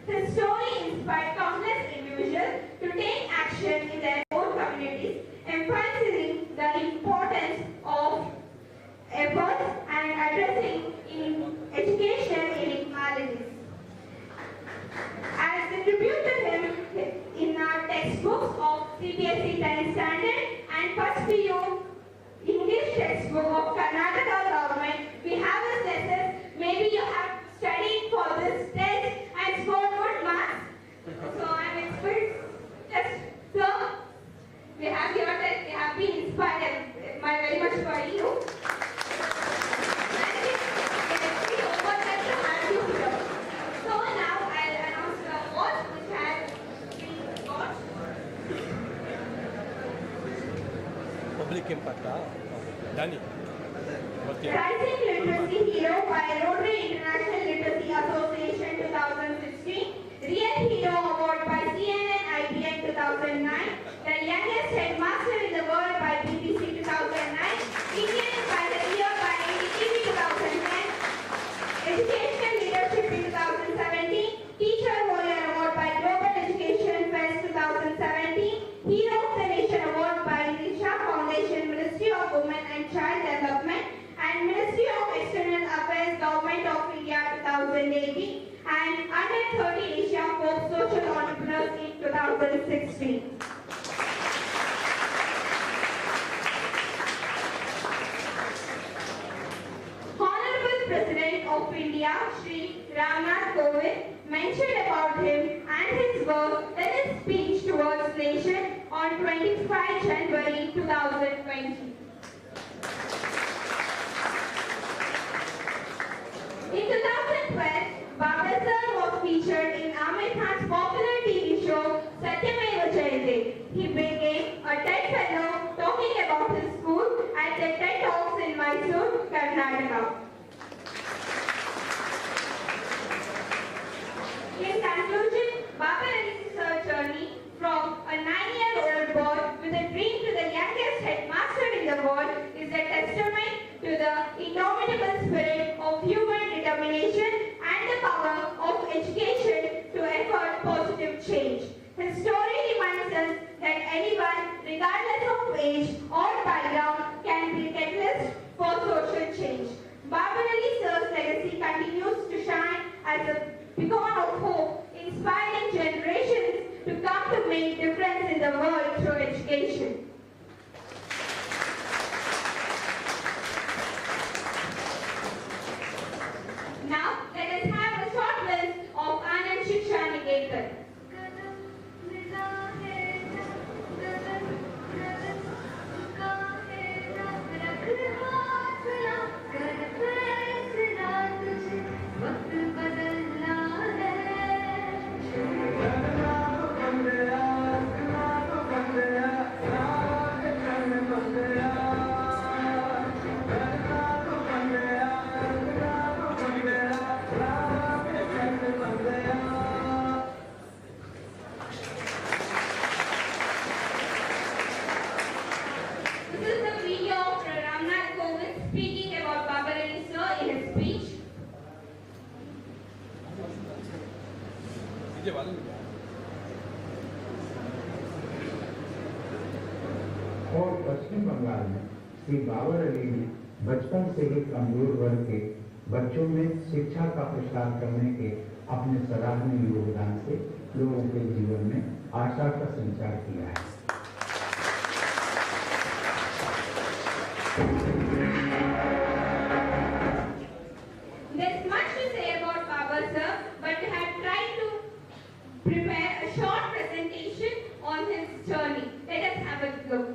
His story inspired countless individuals to take action in their own communities, emphasizing the importance of efforts and addressing educational inequalities. As the tribute to him in our textbooks of CBSE 10th Standard and First PU English textbook of Karnataka government, we have his lessons. Maybe you have studied for this test and scored good marks. So I'm expert. Just so we have your test. We have been inspired very much for you. And it's been overnight to have you here. So now I'll announce the award which has been got. Public impact, Danny. Rising Literacy Hero by Rotary International Literacy Association 2016. Real Hero Award by CNN IBN 2009. The Youngest Headmaster in the World by BBC 2009. Indian by the Year by NDTV 2010. Educational Leadership in 2017. Teacher Warrior Award by Global Education Fest 2017. Hero of the Nation Award by Risha Foundation, Ministry of Women and Child Development and Ministry of External Affairs, Government of India 2018 and Under 30 Asia Folk Social Entrepreneurs in 2016. Honorable President of India, Shri Ramnath Kovind, mentioned about him and his work in his speech towards nation on 25 January 2020. In 2012, BABAR sir was featured in Amir Khan's popular TV show Satyameva Jayate. He became a TED Fellow talking about his school at the TED Talks in Mysore, Karnataka. In conclusion, BABAR sir's journey from a 9-year-old boy with a dream to the youngest headmaster in the world is a testament to the indomitable spirit of human determination and the power of education to effort positive change. His story reminds us that anyone, regardless of age or background, can be a catalyst for social change. BABAR sir's legacy continues to shine as a beacon of hope, inspiring generations to come to make a difference in the world through education. Now, let us have a short list of Anand Shiksha Niketan. और पश्चिम बंगाल में श्री बाबर अली ने बचपन से ही कमजोर वर्ग के बच्चों में शिक्षा का प्रसार करने के अपने सराहनीय योगदान से लोगों के जीवन में आशा का संचार किया है। There's much to say about BABAR sir, but we have tried to prepare a short presentation on his journey. Let us have a look.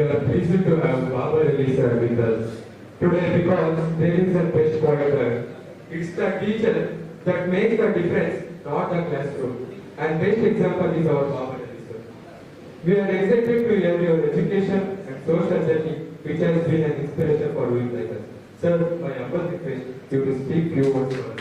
are pleased to have BABAR sir with us today because there is a best pointer. It's the teacher that makes the difference, not the classroom. And best example is our BABAR sir. We are excited to hear your education and social journey, which has been an inspiration for you like us. Sir, my humble request you to speak few words to us.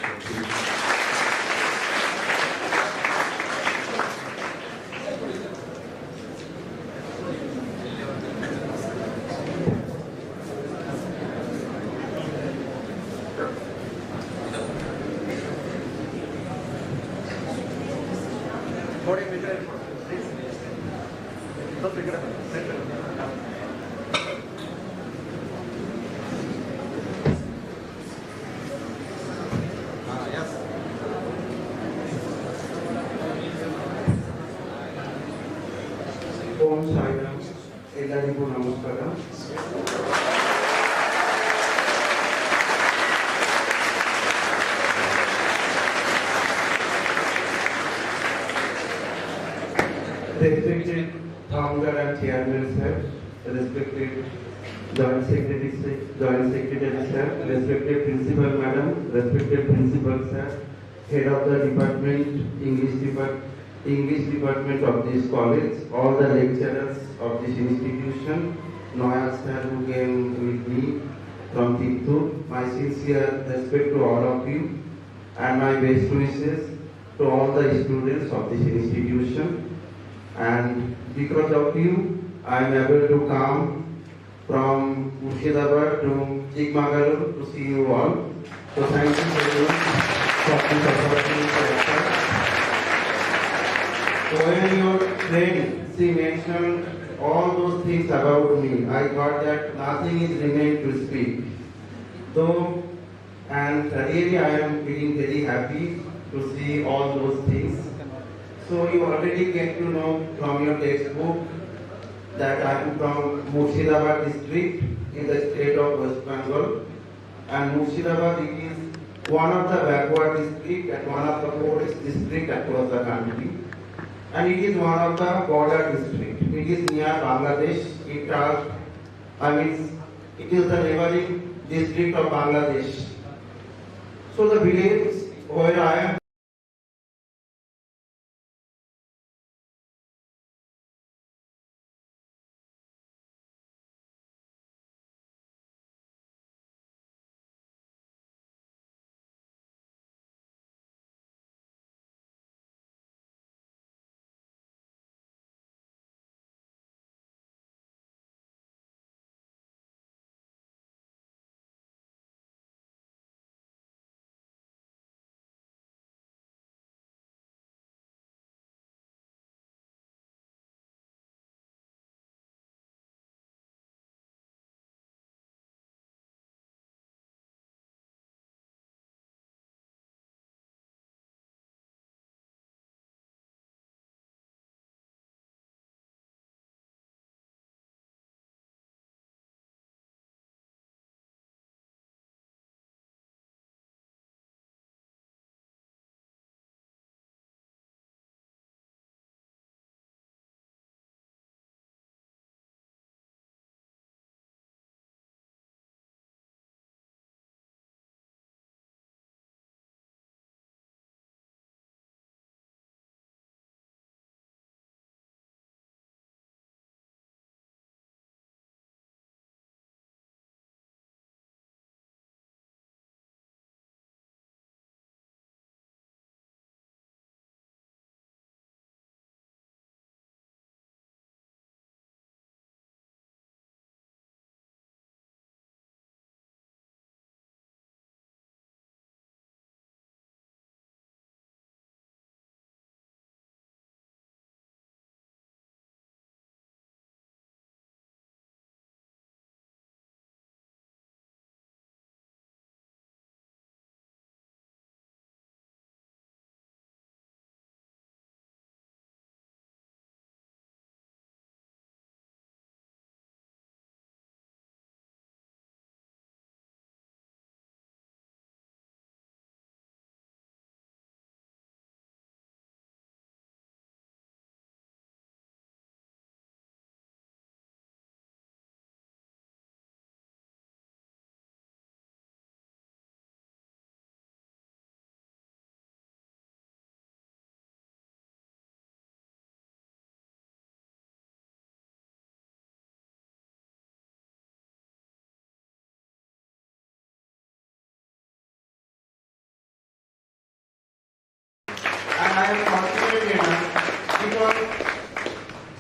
ಓಂ ಸಾಯಿರಾಮ್. ಎಲ್ಲರಿಗೂ ನಮಸ್ಕಾರ. Respected founder and chairman sir, respected joint secretary sir, respected principal madam, respected principal sir, head of the department, English department of this college, all the lecturers of this institution, Noel sir who came with me from Tiptur, my sincere respect to all of you and my best wishes to all the students of this institution. And because of you, I am able to come from Murshidabad to CHIKKAMAGALUR to see you all. So thank you very much for this opportunity. When your friend, she mentioned all those things about me, I thought that nothing is remained to speak. Though, and really I am feeling very happy to see all those things. So you already get to know from your textbook that I am from Murshidabad district in the state of West Bengal. And Murshidabad is one of the backward districts and one of the poorest districts across the country. And it is one of the border districts. It is near Bangladesh. It is the neighboring district of Bangladesh. So the village where I am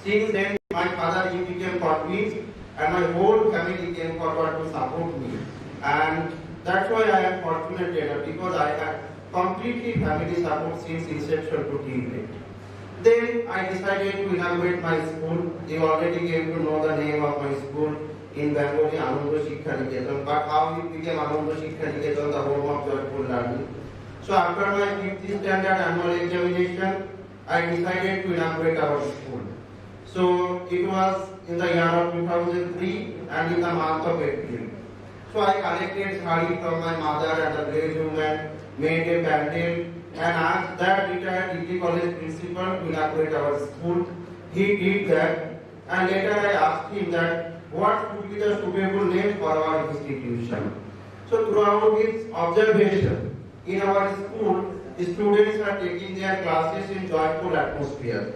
Since then, my father he became convinced, and my whole family came forward to support me. And that's why I am fortunate enough, because I had completely family support since inception to till date. Then I decided to inaugurate my school. They already came to know the name of my school in Bengali, Ananda CHIKKAMAGALUR. But how it became Ananda CHIKKAMAGALUR, the home of joyful learning. So after my 5th standard annual examination, I decided to inaugurate our school. So it was in the year of 2003 and in the month of April. So I collected sari from my mother and the village woman, made a pandal, and asked that retired degree college principal to inaugurate our school. He did that, and later I asked him that what would be the suitable name for our institution. So throughout his observation, in our school, the students are taking their classes in joyful atmosphere.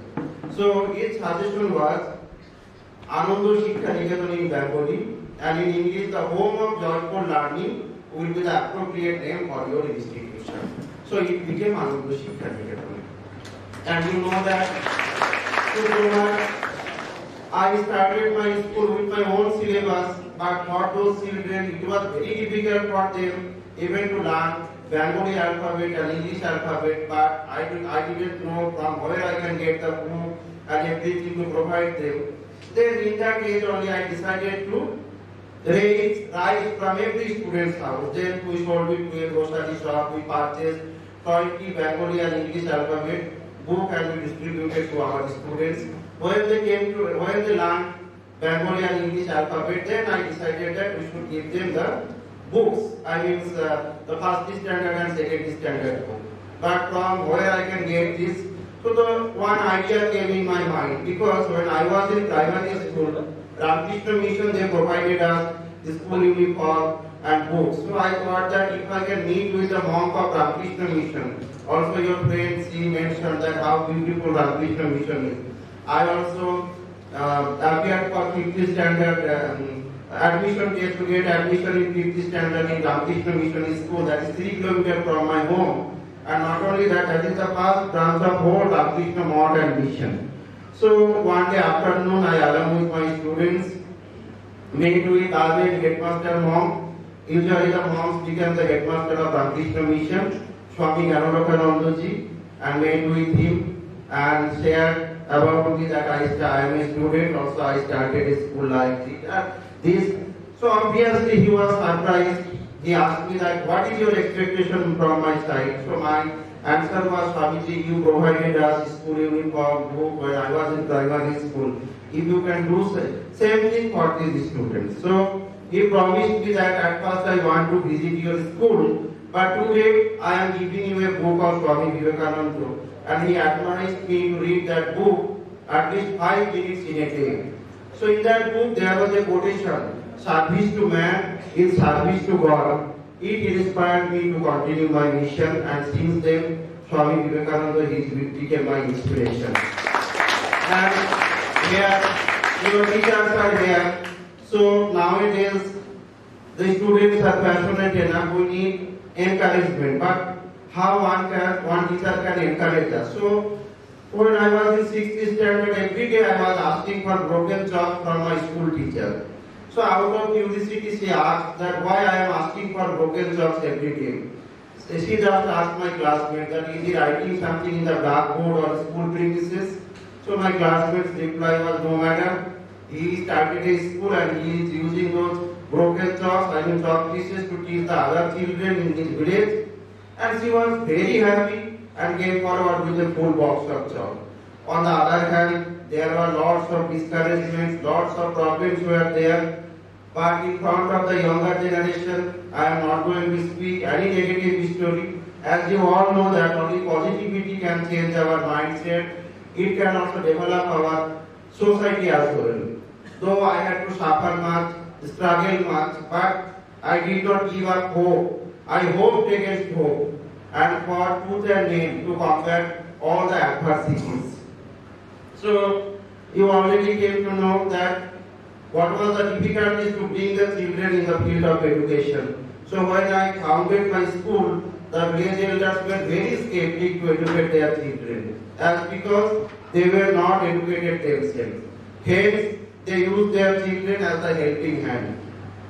So his suggestion was Ananda CHIKKAMAGALUR in Bengali, and in English the home of joyful learning will be the appropriate name for your institution. So it became Ananda CHIKKAMAGALUR. And you know that I started my school with my own syllabus, but for those children it was very difficult for them even to learn Bengali alphabet and English alphabet, but I didn't know from where I can get the book and everything to provide them. Then in that age only I decided to raise rice from every student's house. Then we sold it to a grocery shop. We purchased 20 Bengali and English alphabet book and we distributed to our students. When they learned Bengali and English alphabet, then I decided that we should give them the books. I mean the first standard and second standard book. But from where I can get this? So the one idea came in my mind, because when I was in primary school, Ramakrishna Mission, they provided us the school uniform and books. So I thought that if I can meet with the monk of Ramakrishna Mission, also your friend she mentioned that how beautiful Ramakrishna Mission is. I also appeared for 50th standard admission test to get admission in 50th standard in Ramakrishna Mission school, that is 3 kilometers from my home. And not only that, that is the first branch of whole Ramakrishna Mott and Mission. So one day afternoon, I along with my students met with our headmaster monk. Usually the monks became the headmaster of Ramakrishna Mission, Swami Ganodakarandaji, and met with him and shared about me that I am a student. Also, I started a school like this. So obviously he was surprised. He asked me that, what is your expectation from my side? So my answer was, Swamiji, you provided us school uniform, book when I was in primary school. If you can do same thing for these students. So he promised me that at first I want to visit your school, but today I am giving you a book of Swami Vivekananda, and he advised me to read that book at least 5 minutes in a day. So in that book there was a quotation, service to man is service to God. It inspired me to continue my mission, and since then Swami Vivekananda became my inspiration. And here your teachers are here. So nowadays the students are passionate enough. We need encouragement, but how one teacher can encourage us? So when I was in 6th standard, every day I was asking for broken chalk from my school teacher. So out of curiosity, she asked that why I am asking for broken chalks every day. She just asked my classmate that is he writing something in the blackboard or school premises? So my classmate's reply was, no madam, he started a school and he is using those broken chalks, I mean chalk pieces, to teach the other children in his village. And she was very happy and came forward with a full box of chalk. On the other hand, there were lots of discouragements, lots of problems were there. But in front of the younger generation, I am not going to speak any negative story. As you all know that only positivity can change our mindset. It can also develop our society as well. Though I had to suffer much, struggle much, but I did not give up hope. I hoped against hope, and for tooth and nail to combat all the adversities. So you already came to know that what was the difficulties to bring the children in the field of education. So when I founded my school, the village elders were very skeptic to educate their children, as because they were not educated themselves. Hence, they used their children as a helping hand.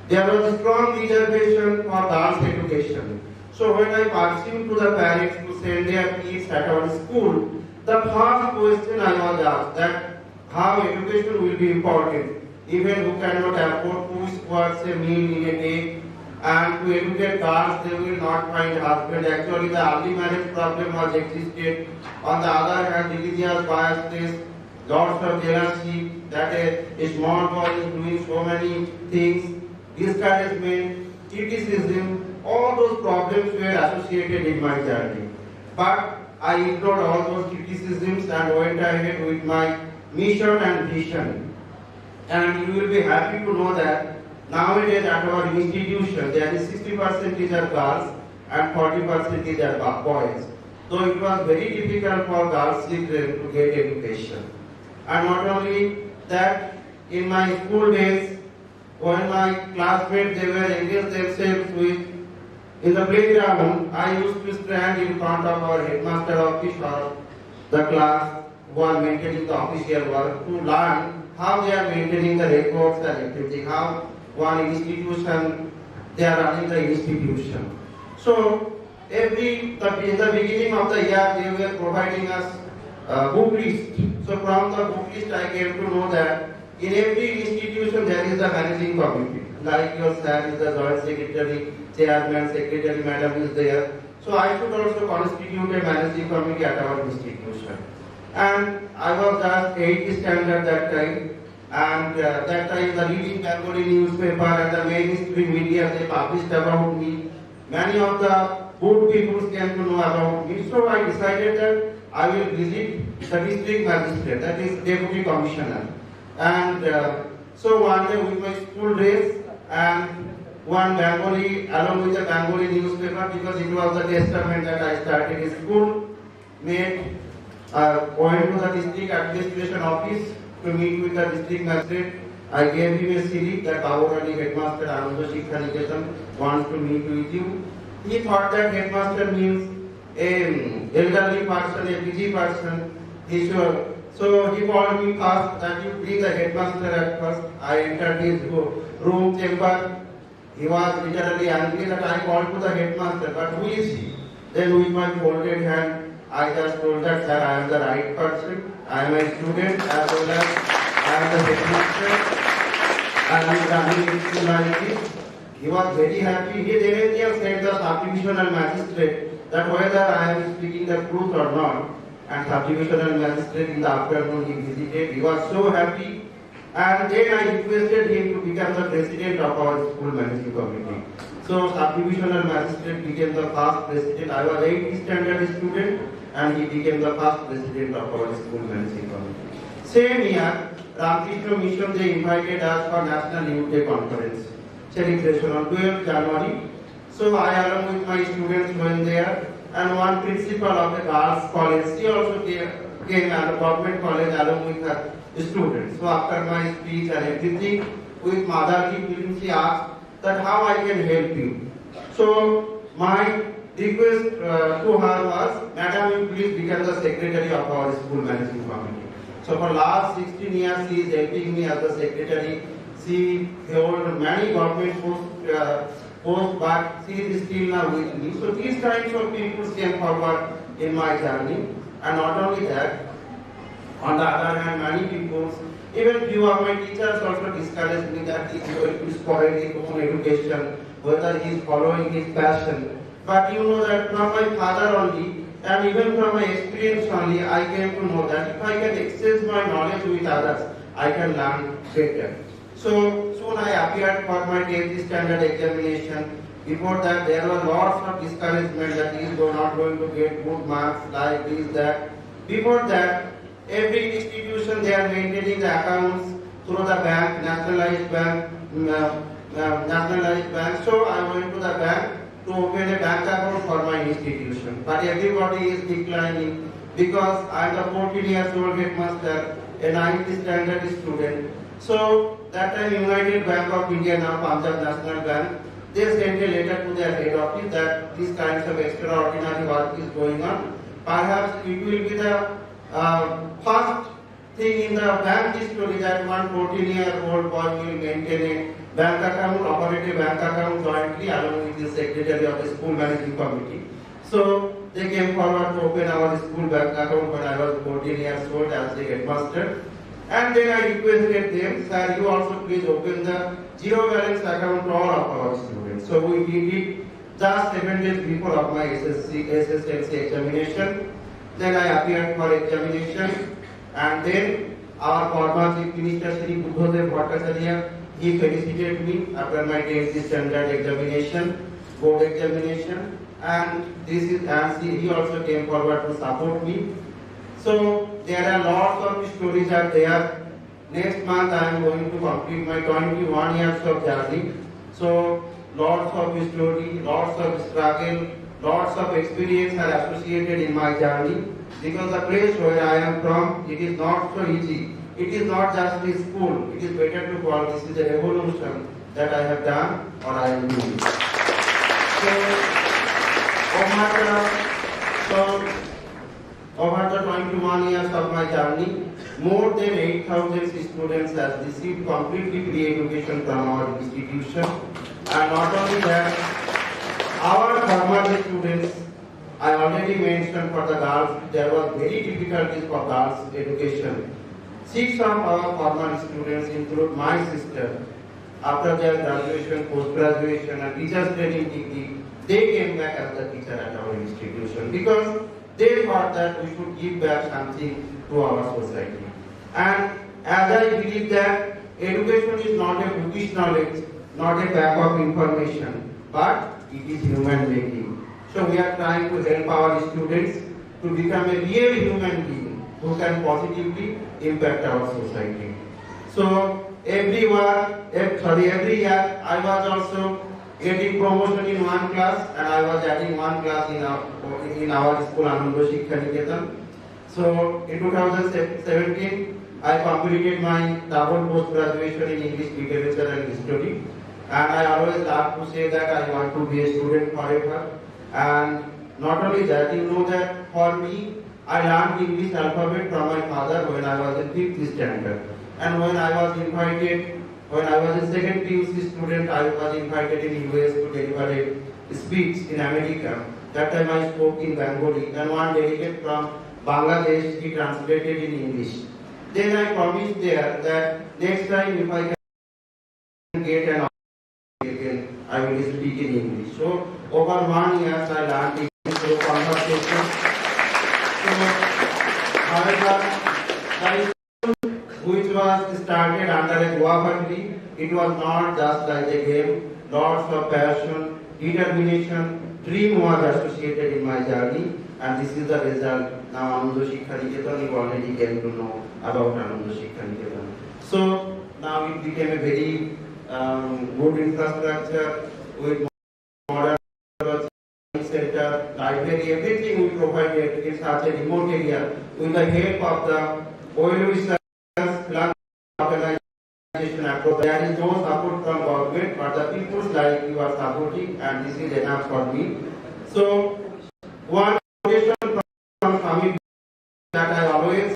There was a strong reservation for girls' education. So when I pursued to the parents to send their kids at our school, the first question I was asked that how education will be important. Even who cannot afford 2 squares a meal in a day, and to educate girls, they will not find husband. Actually, the early marriage problem was existed. On the other hand, religious biases, lots of jealousy, that a small boy is doing so many things, discouragement, criticism, all those problems were associated in my journey. But I ignored all those criticisms and went ahead with my mission and vision. And you will be happy to know that nowadays at our institution there is 60% are girls and 40% are boys. So it was very difficult for girls children to get education. And not only that, in my school days, when my classmates they were engaged themselves with in the playground, I used to stand in front of our headmaster office or the class who are maintaining the official work to learn how they are maintaining the records and everything, how one institution, they are running the institution. So, in the beginning of the year, they were providing us book list. So, from the book list, I came to know that in every institution there is a managing committee. Like your sir is the joint secretary, chairman, secretary, madam is there. So, I should also constitute a managing committee at our institution. And I was just 8th standard that time. And that time the leading Bengali newspaper and the mainstream media, they published about me. Many of the good people came to know about me. So I decided that I will visit the district magistrate, that is deputy commissioner. And so one day with my school dress and one Bengali, along with the Bengali newspaper, because it was the testament that I started in school, went to the district administration office to meet with the district magistrate. I gave him a slip that BABAR headmaster Ananda Shikkha wants to meet with you. He thought that headmaster means an elderly person, a busy person. So he called me first that you bring the headmaster at first. I entered his room chamber. He was literally angry that I called to the headmaster, but who is he? Then with my folded hand, I just told that, sir, I am the right person. I am a student as well as I am the headmaster. I am running school like this. He was very happy. He then said the subdivisional magistrate that whether I am speaking the truth or not. And subdivisional magistrate in the afternoon he visited. He was so happy. And then I requested him to become the president of our school managing committee. So subdivisional magistrate became the first president. I was 8th standard student and he became the first president of our school managing committee. Same year, Ramakrishna Mission they invited us for National Youth Day Conference celebration on 12th January. So I along with my students went there, and one principal of the girls college, she also came at the government college along with her students. So after my speech and everything, with motherly feeling, she asked that how I can help you. So my request to her was, Madam, you please become the secretary of our school managing committee. So for last 16 years, she is helping me as the secretary. She held many government posts, but she is still now with me. So these kinds of people came forward in my journey. And not only that, on the other hand, many people, even few of my teachers also discouraged me that he is going to spoil his own education, whether he is following his passion. But you know that from my father only, and even from my experience only, I came to know that if I can exchange my knowledge with others, I can learn better. So soon I appeared for my 10th standard examination. Before that, there were lots of discouragement that he is not going to get good marks like this, that. Before that, every institution they are maintaining the accounts through the bank, nationalized bank. So I went to the bank to open a bank account for my institution. But everybody is declining because I am the 14 years old headmaster, a 9th standard student. So that time United Bank of India, now Punjab National Bank, they sent a letter to their head office that these kinds of extraordinary work is going on. Perhaps it will be the first thing in the bank history that one 14-year-old boy will maintain a bank account, operate a bank account jointly along with the secretary of the school managing committee. So they came forward to open our school bank account when I was 14 years old as the headmaster. And then I requested them, sir, you also please open the zero balance account for all of our students. So we did it just 7 days before of my SSLC examination. Then I appeared for examination, and then our former Chief Minister Shri Buddhadev Bhattacharya, he felicited me after my 10th standard examination, board examination, and he also came forward to support me. So there are lots of stories are there. Next month I am going to complete my 21 years of journey. So lots of story, lots of struggle, lots of experience are associated in my journey. Because the place where I am from, it is not so easy. It is not just a school. It is better to call this is a revolution that I have done or I am doing. Over the 21 years of my journey, more than 8,000 students have received completely free education from our institution. And not only that, our former students, I already mentioned for the girls, there was very difficulties for girls' education. 6 of our former students include my sister. After their graduation, post-graduation and teachers training degree, they came back as the teacher at our institution because they thought that we should give back something to our society. And as I believe that education is not a bookish knowledge, not a bag of information, but it is human making. So we are trying to help our students to become a real human being who can positively impact our society. So every year I was also getting promotion in one class, and I was adding one class in our school, Ananda Shikkaniketan. So in 2017, I completed my double post-graduation in English literature and history. And I always love to say that I want to be a student forever. And not only that, you know that for me, I learned English alphabet from my father when I was in 5th standard. And when I was in second PUC student, I was invited in US to deliver a speech in America. That time I spoke in Bengali, and one delegate from Bangladesh, he translated in English. Then I promised there that next time if I can get an opportunity, I will speak in English. So over 1 year I learned English through conversation. So however, which was started under a cooperative, it was not just like a game. Lots of passion, determination, dream was associated in my journey, and this is the result. Now Ananda Shikkaniketan, you already came to know about Ananda Shikkaniketan. So now it became a very good infrastructure with modern center, library, everything we provided in such a remote area with the help of the oil research plant organization approach. There is no support from government, but the people like you are supporting, and this is enough for me. So one quotation from Swami that I always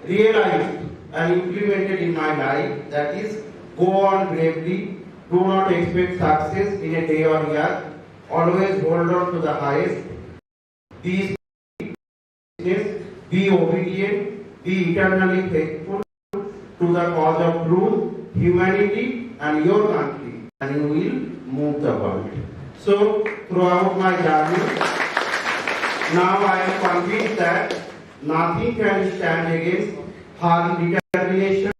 realized and implemented in my life, that is, go on bravely, do not expect success in a day or year, always hold on to the highest, be obedient, be eternally faithful to the cause of truth, humanity and your country, and you will move the world. So throughout my journey, now I am convinced that nothing can stand against her determination,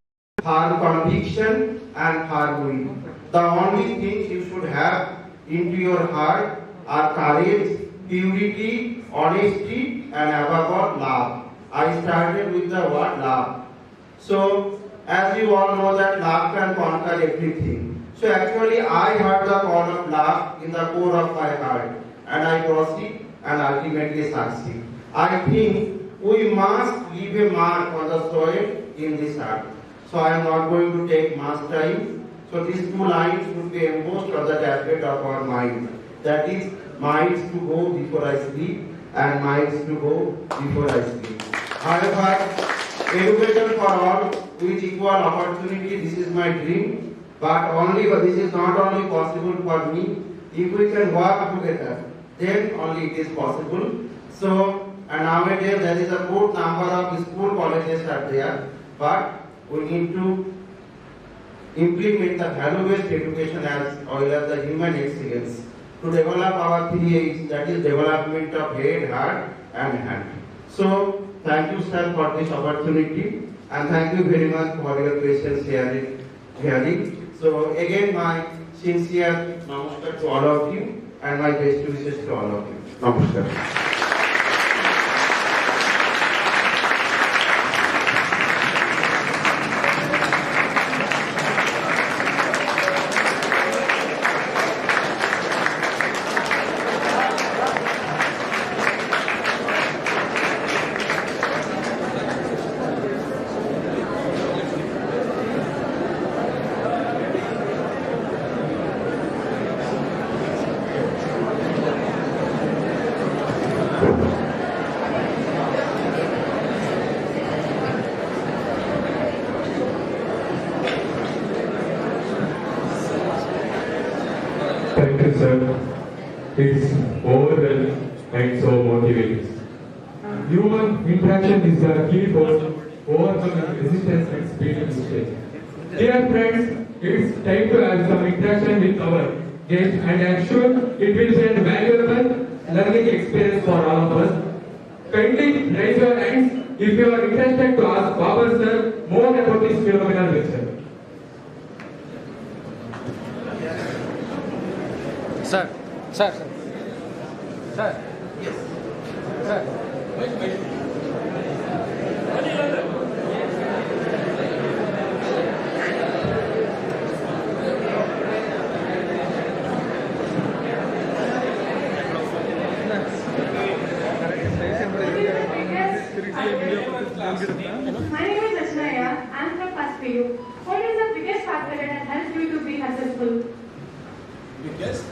her conviction and her will. The only things you should have into your heart are courage, purity, honesty and above all love. I started with the word love. So as you all know that love can conquer everything. So actually I heard the call of love in the core of my heart, and I proceed and ultimately succeed. I think we must leave a mark on the soil in this earth. So I am not going to take much time. So these two lines would be embossed on the tablet of our mind. That is, minds to go before I sleep and minds to go before I sleep. However, education for all with equal opportunity, this is my dream. But this is not only possible for me. If we can work together, then only it is possible. So, and nowadays there is a good number of school colleges are there, but we need to implement the value-based education as well as the human excellence to develop our 3 A's, that is development of head, heart and hand. So, thank you sir for this opportunity and thank you very much for your patience hearing. So again my sincere namaskar to all of you and my best wishes to all of you. Namaskar. Thank you, sir. It's overwhelming and so motivating. Human interaction is the key for overcoming resistance and speed mistakes. Dear friends, it's time to have some interaction with our guests and I'm sure it will be a valuable learning experience for all of us. Kindly raise your hands if you are interested to ask Babar sir more about this phenomenal lecture. Sir. Yes. Sir. My name is Acharya. I am from first PU. What is the biggest factor that has helped you to be successful? Biggest?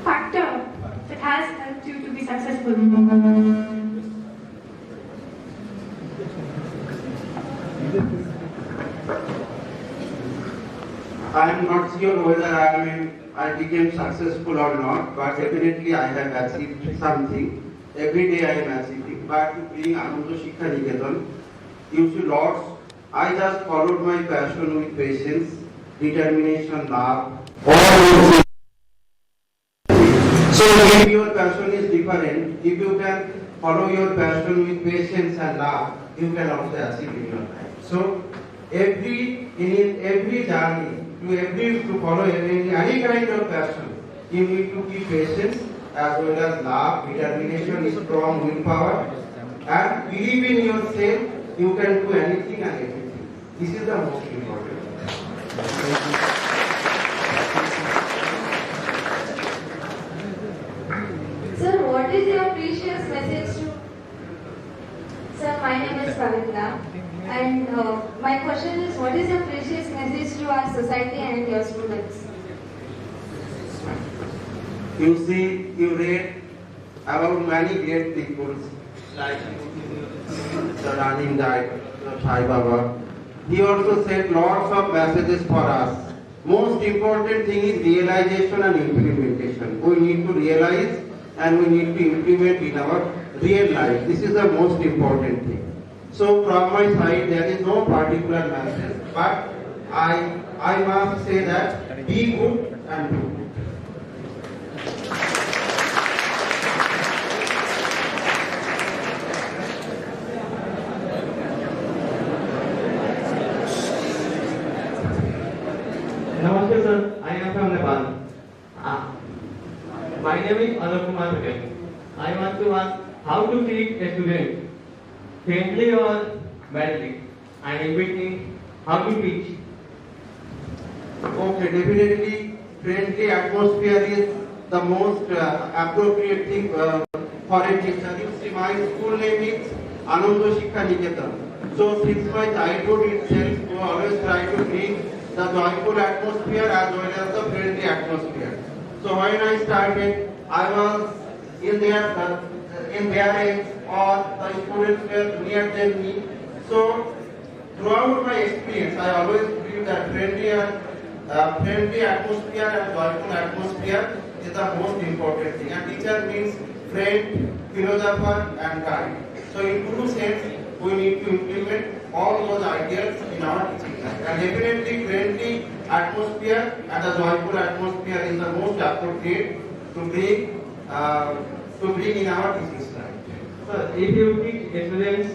Factor that has helped you to be successful. I am not sure whether I became successful or not, but definitely I have achieved something. Every day I am achieving. But to bring Ananda Shikkha Niketan, you see lots. I just followed my passion with patience, determination, love. So if your passion is different, if you can follow your passion with patience and love, you can also achieve in your life. So in every journey, to follow any kind of passion, you need to be patient as well as love, determination, strong willpower, and believe in yourself. You can do anything and everything. This is the most important. Sir, what is your precious message to... Sir, my name is Pavitra and my question is, what is your precious message to our society and your students? You see, you read about many great people like the running guide, Sai Baba. He also said lots of messages for us. Most important thing is realization and implementation. We need to realize and we need to implement in our real life. This is the most important thing. So from my side, there is no particular message, but I must say that be good and do good. Namaste sir, I am from Nepal. My name is Alok Kumar Patel. I want to ask how to treat a student, friendly or badly, and in between, how to teach. Okay, definitely friendly atmosphere is the most appropriate thing for a teacher. You see, my school name is Ananda Shikkha Niketan. So since my childhood itself, we always try to bring the joyful atmosphere as well as the friendly atmosphere. So when I started, I was in their age, or the students were near than me. So throughout my experience, I always believe that friendly atmosphere and joyful atmosphere is the most important thing. And teacher means friend, philosopher, and guide. So in true sense, we need to implement all those ideas in our teaching life. And definitely friendly atmosphere and the joyful atmosphere is the most appropriate to bring in our teaching life. Sir, if you teach students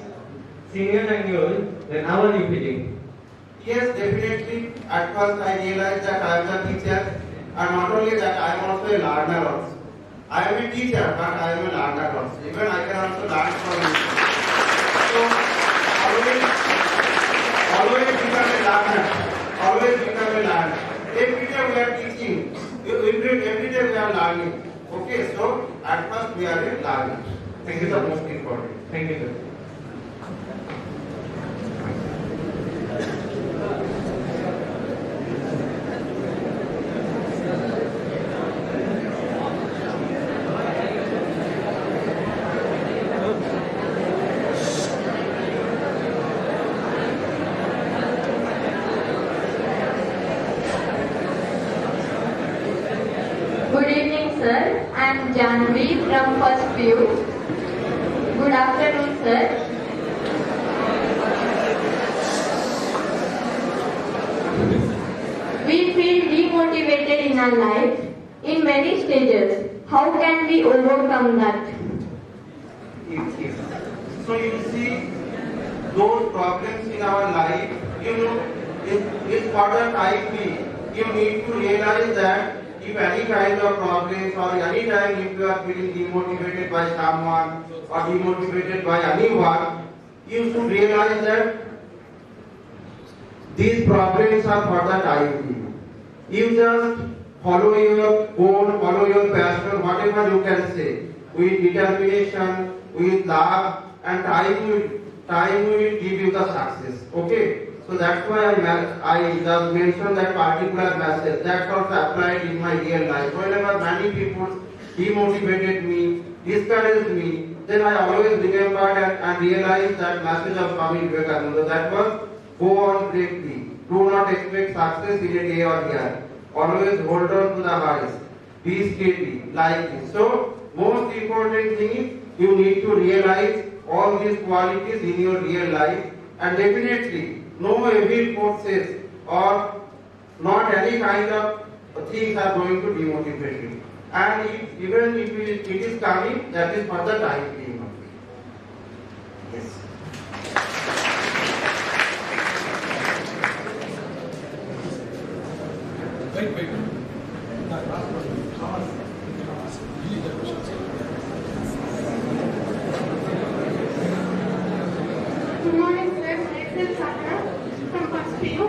senior and yours, then how are you feeling? Yes, definitely. At first I realized that I am the teacher, and not only that, I am also a learner also. I am a teacher, but I am a learner also. Even I can also learn from you. So always become a learner. Always become a learner. Every day we are teaching. Every day we are learning. Okay, so at first we are a learner. This is the most important. Thank you, sir. Good evening, sir. I am Janvi from first PU. Good afternoon, sir. We feel demotivated in our life in many stages. How can we overcome that? Yes. So you see, those problems in our life, is for the time being. You need to realize that if any kind of problems or any time if you are feeling demotivated by someone or demotivated by anyone, you should realize that these problems are for the time being. You just follow your goal, follow your passion, whatever you can say, with determination, with love, and time will give you the success. Okay? So that's why I just mentioned that particular message. That's also applied in my real life. Whenever many people demotivated me, discouraged me, then I always remembered and realized that message of Swami Vivekananda. That was, go on bravely. Do not expect success in a day or year. Always hold on to the highs. Be steady, like this. So, most important thing is you need to realize all these qualities in your real life, and definitely no evil forces or not any kind of things are going to demotivate you. And even if it is coming, that is for the time being. Yes. Wait. Last question. Really the questions. Good morning, sir. Myself, Sakura from first PU.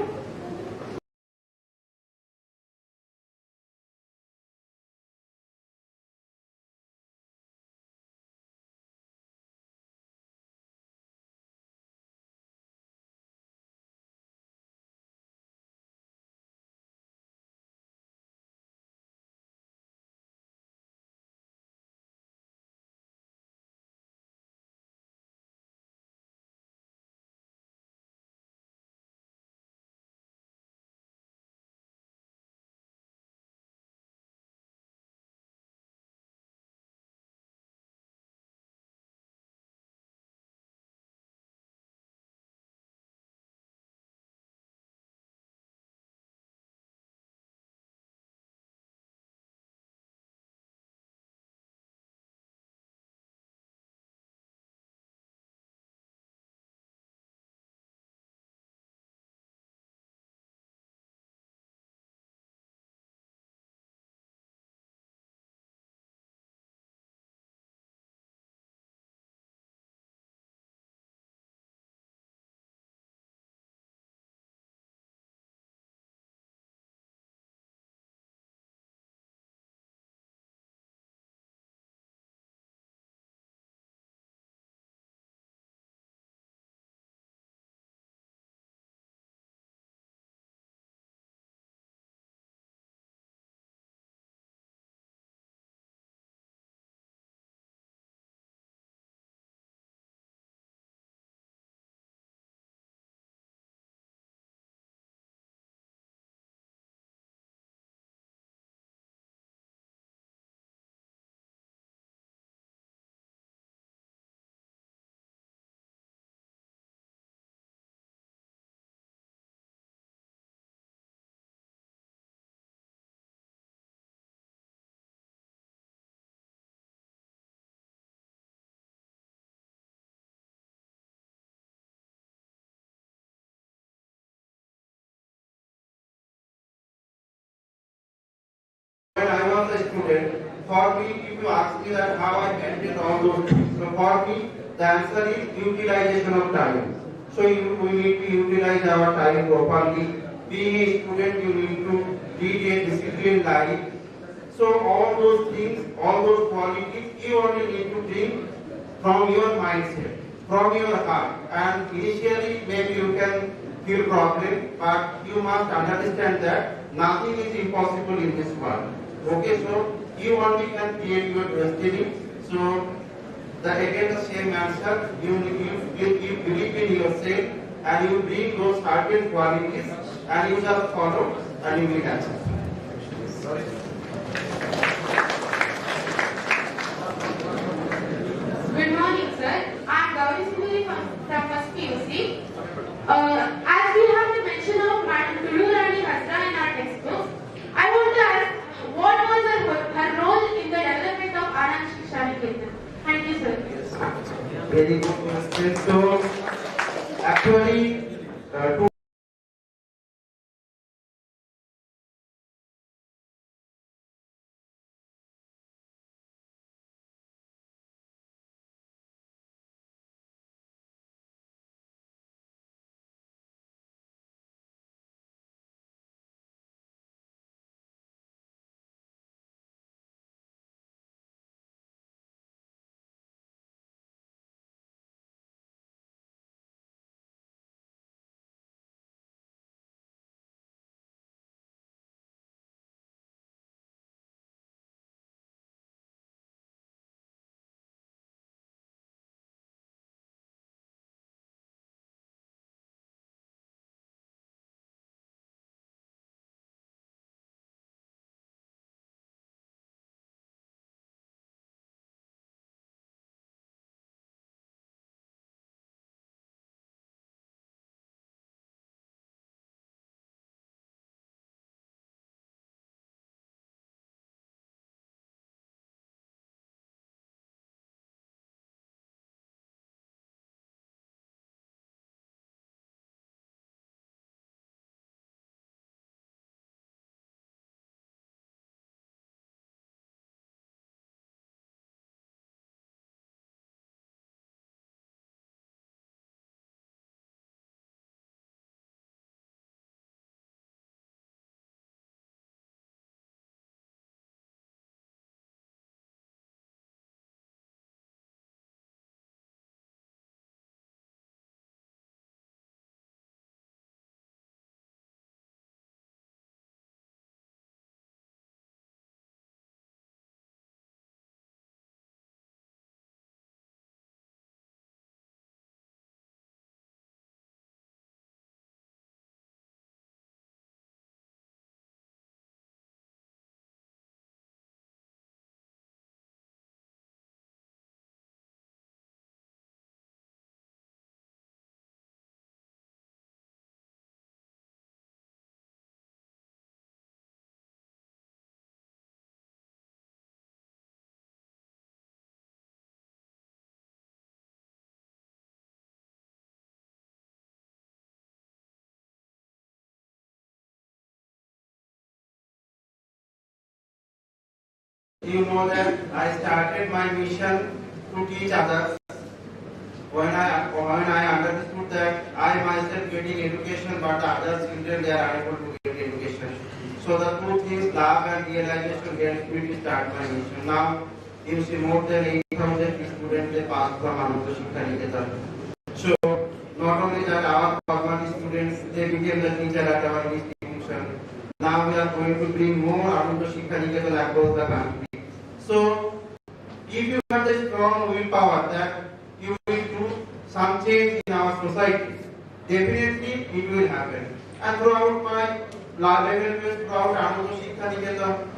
student, for me, if you ask me that how I maintain all those things, so for me, the answer is utilization of time. So we need to utilize our time properly. Being a student, you need to lead a disciplined life. So all those things, all those qualities, you only need to bring from your mindset, from your heart. And initially, maybe you can feel problem, but you must understand that nothing is impossible in this world. Okay, so you only can create your destiny. So again the same answer, you believe in yourself and you bring those certain qualities and you just follow and you will achieve. Sorry. Good morning, sir. I am Gauri Sundari from first PUC. As we have the mention of Madam Tulurani Hasra in our textbooks, I want to ask what was her role in the development of Anand Shiksha Niketan? Thank you, sir. Very good question. So, actually, to you know that I started my mission to teach others. When I understood that I myself getting education, but the other children they are unable to get education. So the two things, love and realization, helped me to start my mission. Now you see more than 8,000 students they pass from Ananda Shiksha Niketan. So not only that, our former students they became the teacher at our institution. Now we are going to bring more Ananda Shiksha Niketan across the country. So, if you have the strong willpower that you will do some change in our society, definitely it will happen. And throughout my level, throughout Ananda Shiksha Niketan,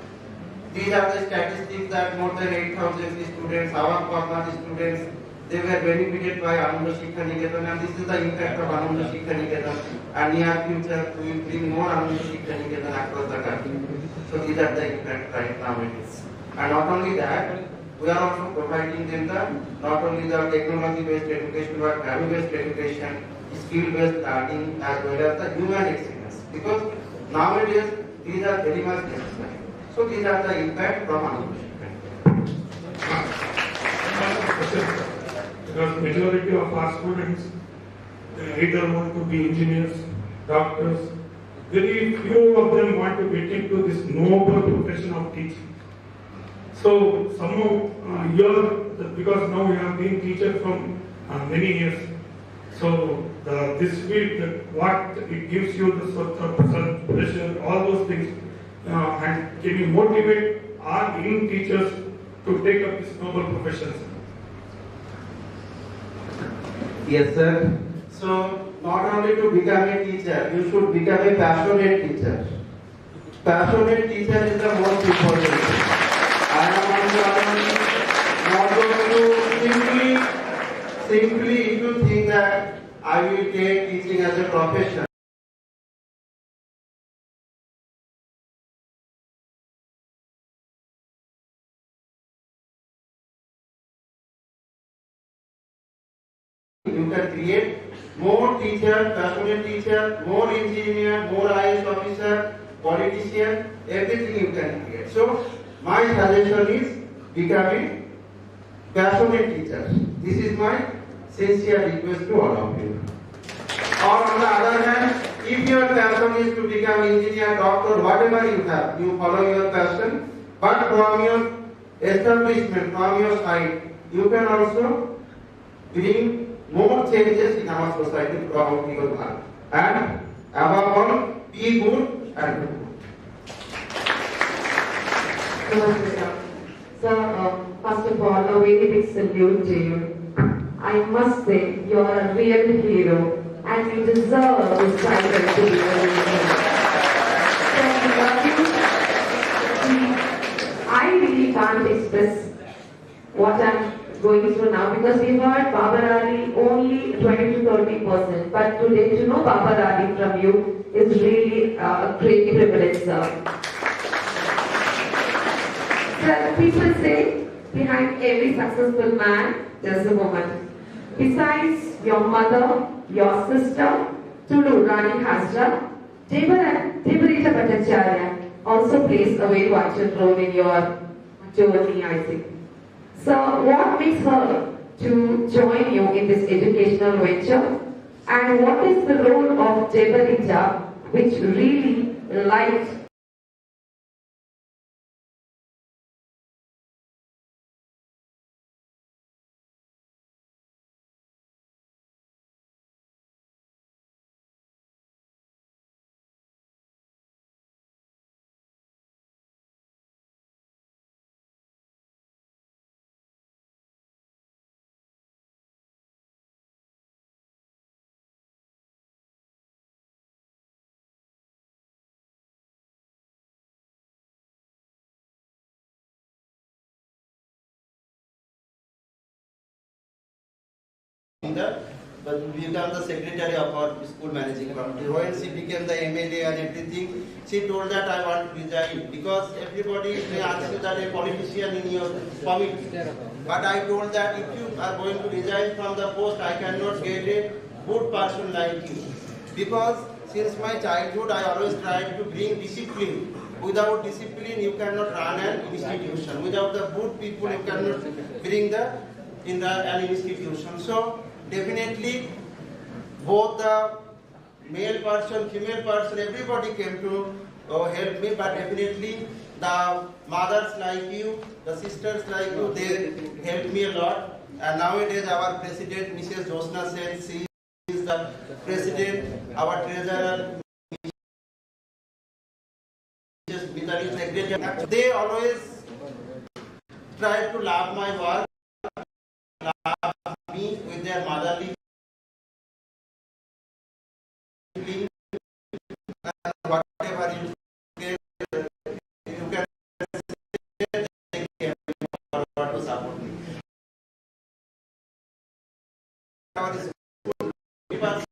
these are the statistics that more than 8,000 students, our former students, they were benefited by Ananda Shiksha Niketan, and this is the impact of Ananda Shiksha Niketan. And near future, we will bring more Ananda Shiksha Niketan across the country. So these are the impact right now it is. And not only that, we are also providing them not only the technology-based education, but value-based education, skill-based learning, as well as the human experience. Because nowadays, these are very much necessary. So these are the impact from uneducation. Because majority of our students either want to be engineers, doctors. Very few of them want to get into this noble profession of teaching. So somehow because now we have been teachers from many years. So this field, what it gives you, the sort of pressure, all those things, and can you motivate our young teachers to take up this noble profession? Yes, sir. So not only to become a teacher, you should become a passionate teacher. Passionate teacher is the most important thing. I am not going to simply if you think that I will take teaching as a profession. You can create more teacher, passionate teacher, more engineer, more IAS officer, politician, everything you can create. So my suggestion is becoming passionate teachers. This is my sincere request to all of you. Or on the other hand, if your passion is to become engineer, doctor, whatever you have, you follow your passion, but from your establishment, from your side, you can also bring more changes in our society from your work. And above all, be good and do good. So, first of all, a very big salute to you. I must say, you are a real hero and you deserve this title to be a hero. I really can't express what I'm going through now because we heard BABAR only 20 to 30%, but today to know BABAR from you is really a great privilege, sir. Sir, people say behind every successful man there's a woman. Besides your mother, your sister, Tulu Rani Hazra, Debarita Bhattacharya also plays a very vital role in your journey, I think. So, what makes her to join you in this educational venture? And what is the role of Debarita which really lights but become the secretary of our school managing committee. When she became the MLA and everything, she told that I want to resign because everybody may ask you that a politician in your committee. But I told that if you are going to resign from the post, I cannot get a good person like you. Because since my childhood, I always tried to bring discipline. Without discipline, you cannot run an institution. Without the good people, you cannot bring an institution. So definitely, both the male person, female person, everybody came to help me, but definitely the mothers like you, the sisters like you, they helped me a lot. And nowadays our president, Mrs. Josna Sen, she is the president, our treasurer, Mrs. Mitali secretary. They always try to love my work, love me with their motherly feeling, and whatever you can say, they came forward to support me. Our school people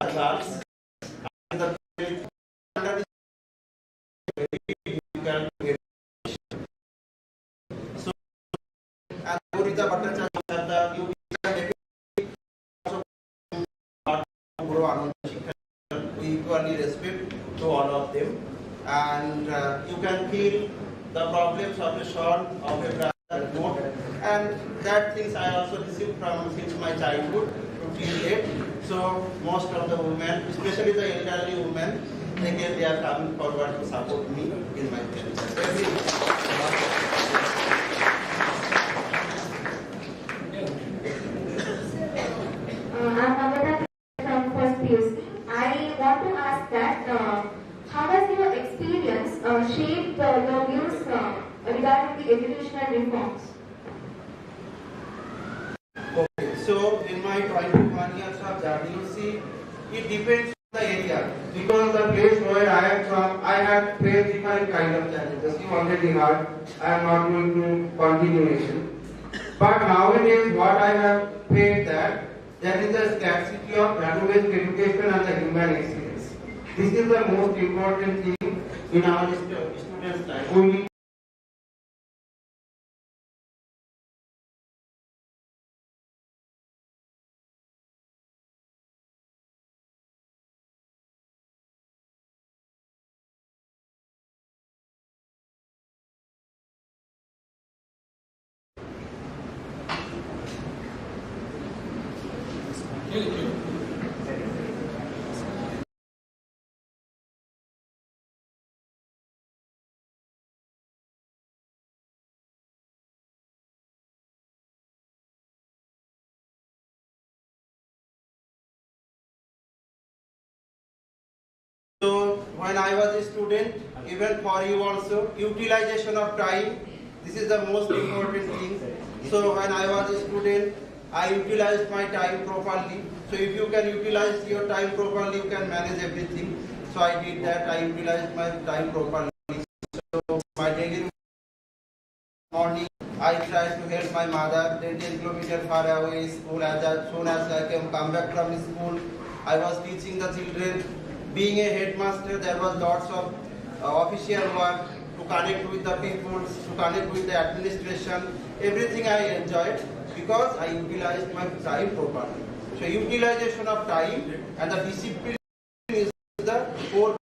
are girls, and the under so and Audita Bhattacharya, we equally respect to all of them. and you can feel the problems of a son of a brother more, and that things I also received from since my childhood to till date. So most of the women, especially the elderly women, they are coming forward to support me in my career. From first PUC. I want to ask that how has your experience shaped your views regarding the educational reforms? Okay, so in my 21 years of journey, you see, it depends on the area. Because the place where I am from, I have faced different kind of challenges. You already heard, I am not going to continuation. But nowadays, what I have faced that there is a scarcity of value-based education and the human experience. This is the most important thing in our students' life. We need So when I was a student, even for you also, utilization of time, this is the most important thing. So when I was a student, I utilized my time properly. So if you can utilize your time properly, you can manage everything. So I did that, I utilized my time properly. So my daily morning, I tried to help my mother, 10 kilometers far away school. As soon as I can come back from school, I was teaching the children. Being a headmaster, there was lots of official work to connect with the people, to connect with the administration. Everything I enjoyed because I utilized my time properly. So utilization of time and the discipline is the core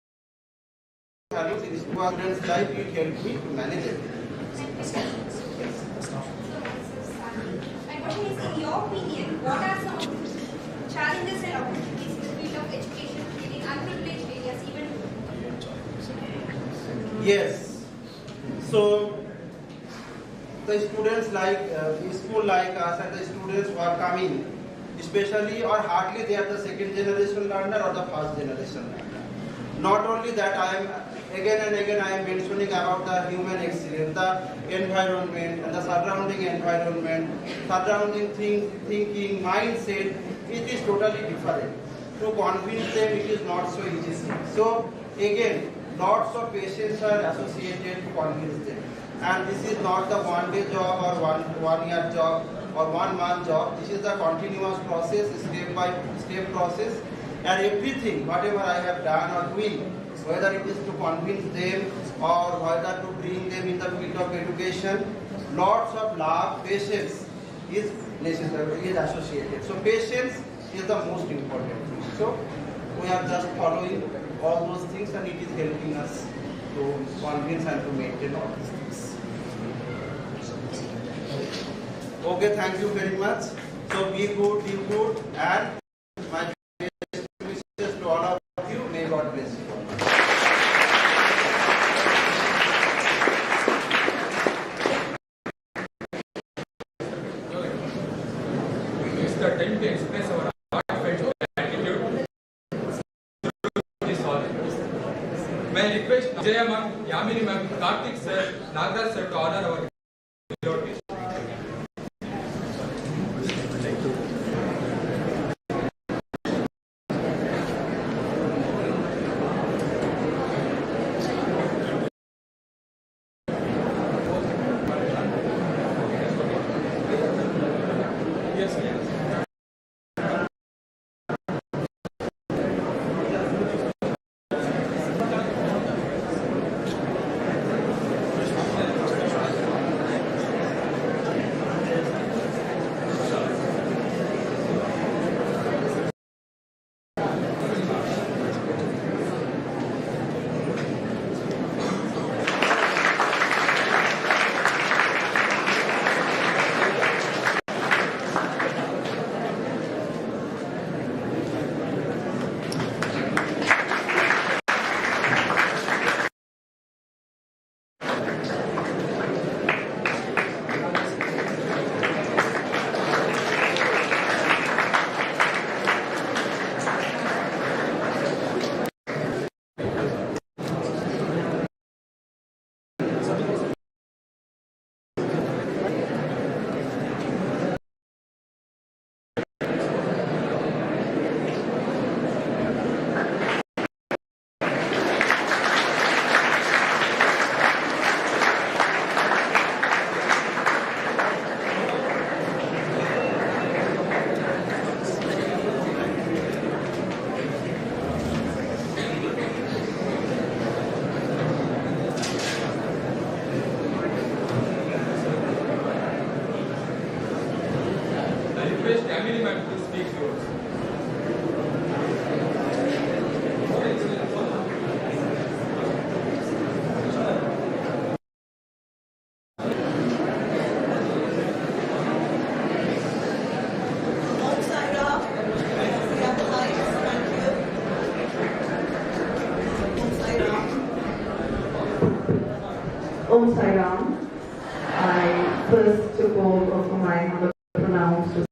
values in students' life. It helped me to manage it. My question is, in your opinion, what are some of the challenges and opportunities in the field of education in unprivileged areas, even? Yes. So the students like school like us and the students who are coming, especially or hardly they are the second generation learner or the first generation learner. Not only that, I am again and again I am mentioning about the human experience, the environment and the surrounding environment, surrounding thinking, mindset. It is totally different. To convince them, it is not so easy. So again, lots of patients are associated to convince them. And this is not the one-day job or one year job or 1 month job. This is the continuous process, step by step process. And everything, whatever I have done or doing, whether it is to convince them or whether to bring them in the field of education, lots of love, patience is necessary, is associated. So patience is the most important thing. So we are just following all those things and it is helping us to convince and to maintain all these things. Okay, thank you very much. So be good, do good, and my best wishes to all of you. May God bless you. It's the time to express our heartfelt gratitude to this hall. May I request Jaya ma'am, Yamini ma'am, Karthik sir, Nagaraj sir to honor our devotees. Kamini ma'am to speak yours. Om Sai Ram. I first of all offer my humble pronounced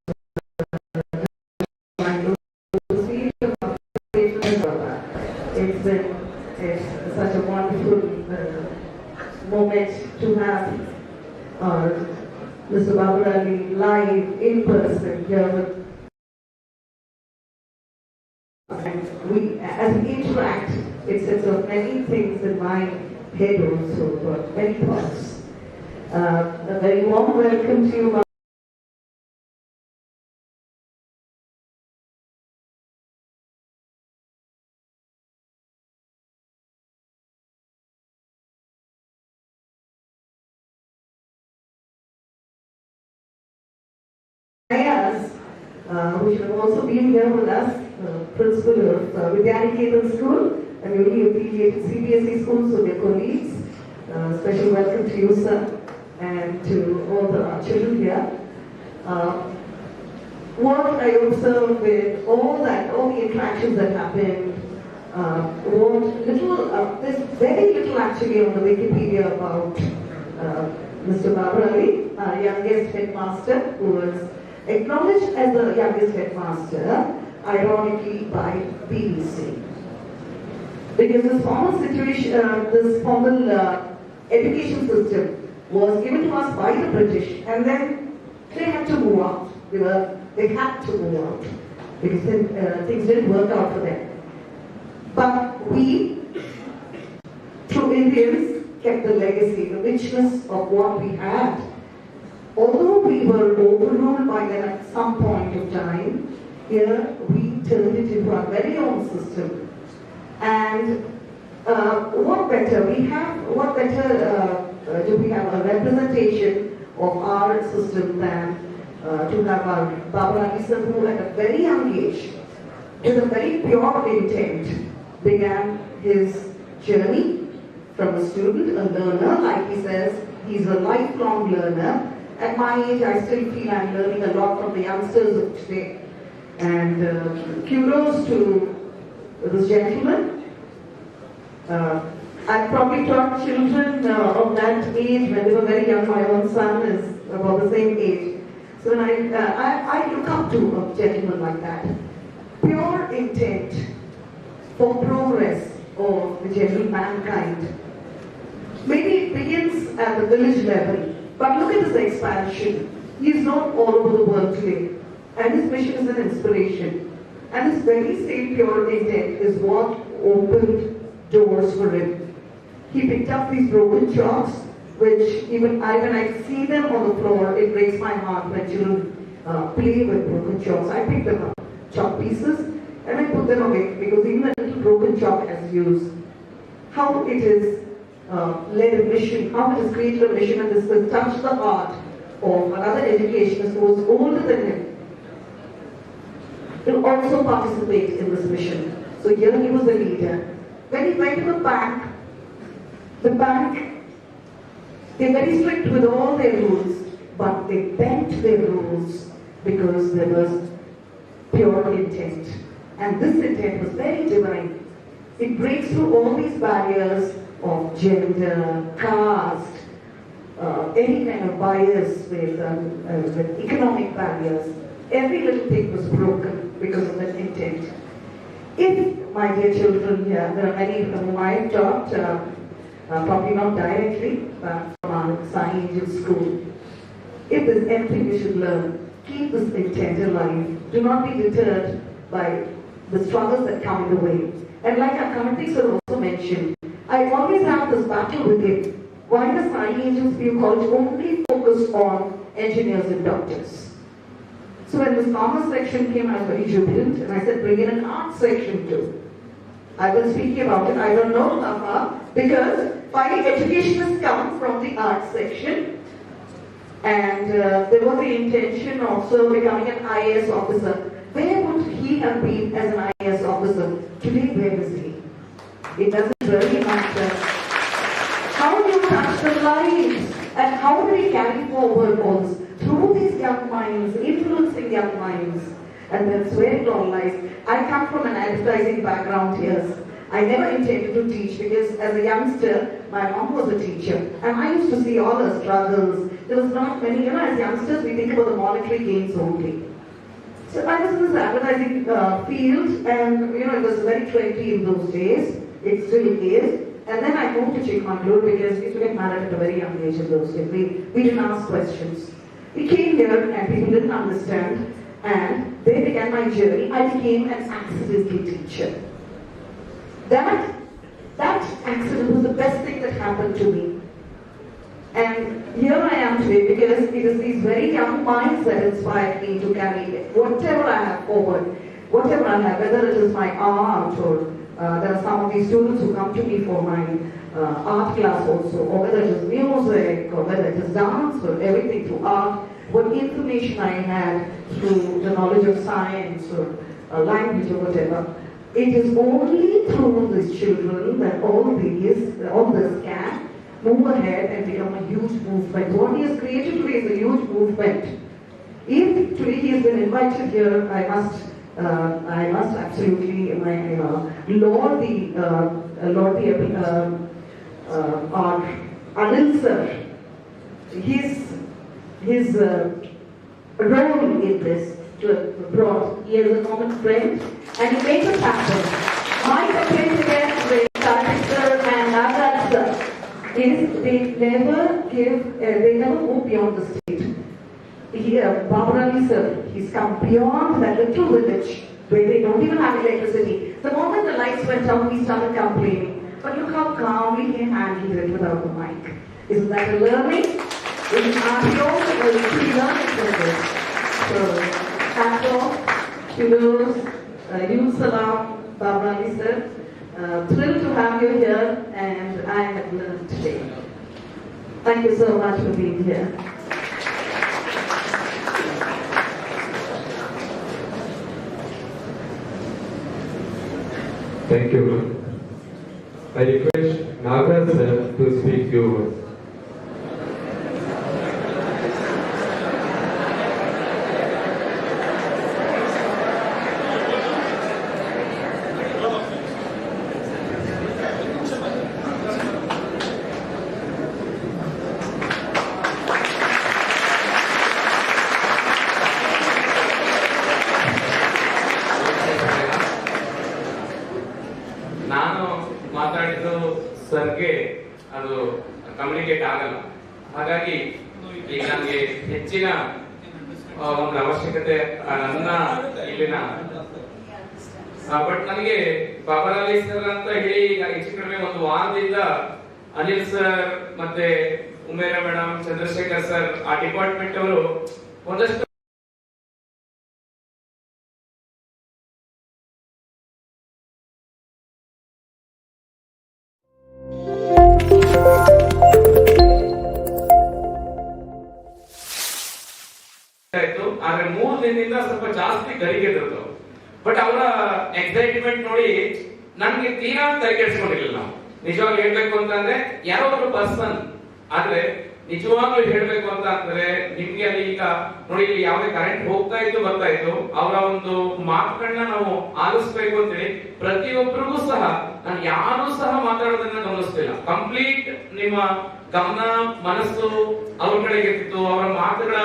it's such a wonderful moment to have Mr. Babar Ali live in person here with and we, as we interact, it sets up many things in my head also, many thoughts. A very warm welcome to you. Who should have also been here with us, principal of Vidyaniketan School, a newly affiliated CBSE school, so their colleagues. Special welcome to you, sir, and to all the children here. What I observed with all the interactions that happened, there's very little actually on the Wikipedia about Mr. Babar Ali, our youngest headmaster, who was acknowledged as the youngest headmaster, ironically by BBC. Because this formal education system was given to us by the British, and then they had to move out. They had to move out because things didn't work out for them. But we, true Indians, kept the legacy, the richness of what we had. Although we were overruled by them at some point of time, here we turned it into our very own system. And what better do we have a representation of our system than to have our Babar Ali sir, who at a very young age, with a very pure intent, began his journey from a student, a learner, like he says, he's a lifelong learner. At my age, I still feel I'm learning a lot from the youngsters of today. And kudos to this gentleman. I've probably taught children of that age when they were very young. My own son is about the same age. So when I look up to a gentleman like that. Pure intent for progress of the general mankind. Maybe it begins at the village level. But look at his expansion. He is known all over the world today. And his mission is an inspiration. And this very same pure intent is what opened doors for him. He picked up these broken chalks, which even when I see them on the floor, it breaks my heart when children play with broken chalks. I pick them up, chalk pieces, and I put them away because even a little broken chalk has used. How it is led a mission, how it has created a mission, and this will touch the heart of another educationist who was older than him to also participate in this mission. So here he was a leader. When he went to the bank, they're very strict with all their rules, but they bent their rules because there was pure intent. And this intent was very divine. It breaks through all these barriers of gender, caste, any kind of bias with economic barriers. Every little thing was broken because of that intent. If, my dear children here, there are many whom I have taught, probably not directly, but from our Sai Angel school. If there's anything we should learn, keep this intent alive. Do not be deterred by the struggles that come in the way. And like our committee sir also mentioned, I always have this battle with him. Why does Sai Angel School College only focus on engineers and doctors? So when this commerce section came, I was very jubilant, and I said, bring in an art section too. I was speaking about it, I don't know, because 5 educationists come from the art section. and there was the intention of becoming an IAS officer. Where would he have been as an IAS officer? Today, where is he? It doesn't really matter. How do you touch the lives? And how do we carry forward all this? Through these young minds, influencing young minds. And that's where it all lies. I come from an advertising background, yes. I never intended to teach because as a youngster, my mom was a teacher. And I used to see all her struggles. There was not many, as youngsters, we think about the monetary gains only. So I was in this advertising field, and it was very trendy in those days. It still is. And then I moved to CHIKKAMAGALUR because we used to get married at a very young age in those days. We didn't ask questions. We came here and people didn't understand, and there began my journey. I became an accidental teacher. That accident was the best thing that happened to me. And here I am today because it is these very young minds that inspired me to carry whatever I have forward, whatever I have, whether it is my art or there are some of these students who come to me for my art class also, or whether it is music, or whether it is dance, or everything through art, what information I had through the knowledge of science or language or whatever. It is only through these children that all this can move ahead and become a huge movement. What he has created today is a huge movement. If today he has been invited here, I must absolutely laud our Anil sir. His role in this brought. He is a common friend, and he makes it happen. My complaint against the Director and Nagaraj sir is they never move beyond the state. Here, BABAR sir, he's come beyond that little village where they don't even have electricity. The moment the lights went out, we started complaining. But look how calmly he handled it without the mic. Isn't that a learning? We also going to learn from this. So, hats off, kudos, Yul Salam, BABAR sir. Thrilled to have you here, and I have learned today. Thank you so much for being here. Thank you. I request Nagaraj sir to speak few words. ನಾನು ಮಾತಾಡಿದ್ದು ಸರ್ಗೆ ಅದು communicate ಆಗಲ್ಲ, ಹಾಗಾಗಿ ಈಗ ನನಗೆ ಹೆಚ್ಚಿನ ಒಂದು ಅವಶ್ಯಕತೆ ನನ್ನ ಇಲ್ಲಿನ ಬಟ್ ನನಗೆ ಬಾಬರ್ ಅಲಿ ಸರ್ ಅಂತ ಹೇಳಿ ಈಗ ಹೆಚ್ಚು ಕಡಿಮೆ ಒಂದು ವಾರದಿಂದ ಅನಿಲ್ ಸರ್ ಮತ್ತೆ ಉಮೇರ ಮೇಡಮ್, ಚಂದ್ರಶೇಖರ್ ಸರ್, ಆ ಡಿಪಾರ್ಟ್ಮೆಂಟ್ ಅವರು ಒಂದಷ್ಟು ಆದ್ರೆ 3 ದಿನದಿಂದ ಸ್ವಲ್ಪ ಜಾಸ್ತಿ ಗರಿಗೆದ್ರು. ಬಟ್ ಅವರ ಎಕ್ಸೈಟ್ಮೆಂಟ್ ನೋಡಿ ನನ್ಗೆ ತೀರಾ ತಲೆಕೆಡಿಸ್ಕೊಂಡಿರ್ಲಿಲ್ಲ. ನಾವು ನಿಜವಾಗ್ಲೂ ಹೇಳ್ಬೇಕು ಅಂತಂದ್ರೆ ಯಾರೋ ಒಬ್ರು ಪರ್ಸನ್, ಆದ್ರೆ ನಿಜವಾಗ್ಲೂ ಹೇಳ್ಬೇಕು ಅಂತ ಅಂದ್ರೆ ನಿಮ್ಗೆ ಅಲ್ಲಿ ಈಗ ನೋಡಿ ಇಲ್ಲಿ ಯಾವುದೇ ಕರೆಂಟ್ ಹೋಗ್ತಾ ಇತ್ತು ಬರ್ತಾ ಇತ್ತು, ಅವರ ಒಂದು ಮಾತುಗಳನ್ನ ನಾವು ಆಲಿಸ್ಬೇಕು ಅಂತೇಳಿ ಪ್ರತಿಯೊಬ್ಬರಿಗೂ ಸಹ ನಾನು ಯಾರು ಸಹ ಮಾತಾಡೋದನ್ನ ಗಮನಿಸ್ತಿಲ್ಲ. ಕಂಪ್ಲೀಟ್ ನಿಮ್ಮ ಗಮನ ಮನಸ್ಸು ಅವ್ರ ಕಡೆಗೆ ಇರ್ತಿತ್ತು. ಅವರ ಮಾತುಗಳ